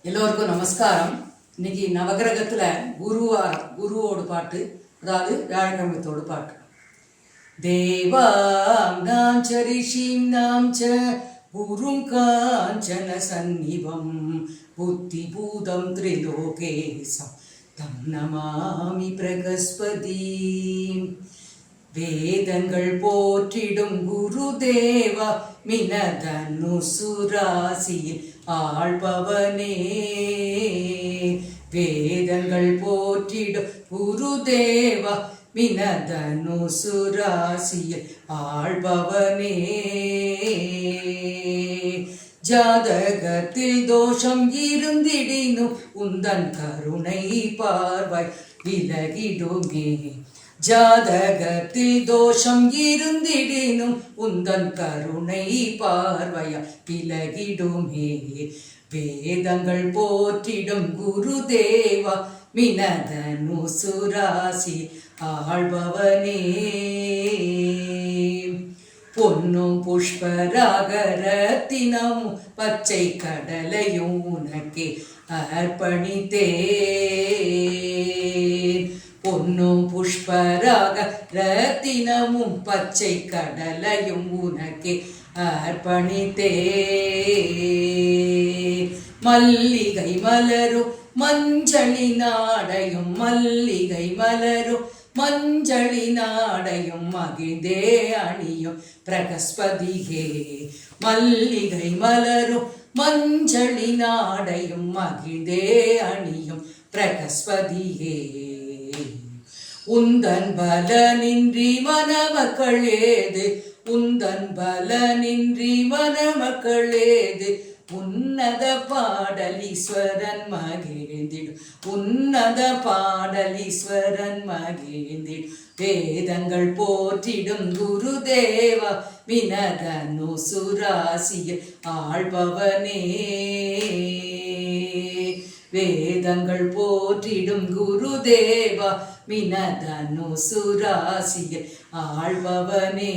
எல்லோருக்கும் நமஸ்காரம். இன்னைக்கு நவகிரகத்தில் குருவோட பாட்டு, அதாவது வியாழக்கிழமத்தோட பாட்டு. தேவாம் நாம் ச ரிஷிம் நாம் ச குரும் காஞ்சன சந்நிபம் புத்தி பூதம் திரிலோகேசம் தம் நமாமி பிரகஸ்பதி. வேதங்கள் போற்றிடும் குருதேவா மினதனுசுராசியில் ஆள்பவனே. வேதங்கள் போற்றிடும் குருதேவா மினதனுசுராசியில் ஆள்பவனே. ஜாதகத்தில் தோஷம் இருந்திடினும் உந்தன் கருணை பார்வாய் விலகிடுமே. ஜாதகத்தில் தோஷம் இருந்திடினும் உந்தன் கருணை பார்வையா விலகிடுமே. வேதங்கள் போற்றிடும் குருதேவா மினதனுசுராசி ஆள்பவனே. பொன்னும் புஷ்பராகரத்தினமும் பச்சை கடலையும் உனக்கே அர்ப்பணித்தேன். பொன்னும் புஷ்பராக ரத்தினமும் பச்சை கடலையும் உனக்கே அர்ப்பணித்தே. மல்லிகை மலரும் மஞ்சளி நாடையும் மல்லிகை மலரும் மஞ்சளி நாடையும் மகிழ்ந்தே அணியும் பிரகஸ்பதியே. மல்லிகை மலரும் மஞ்சளி நாடையும் மகிழ்ந்தே அணியும் பிரகஸ்பதியே. உந்தன் பலனின்றி மணமக்கள் ஏது, உந்தன் பலனின்றி மணமக்கள் ஏது. உன்னத பாடலீஸ்வரன் மகிழ்ந்திடும், உன்னத பாடலீஸ்வரன் மகிழ்ந்திடும். வேதங்கள் போற்றிடும் குருதேவா மினதனுசுராசியில் ஆள்பவனே. வேதங்கள் போற்றிடும் குருதேவா மினதனுசுராசியில் ஆள்பவனே.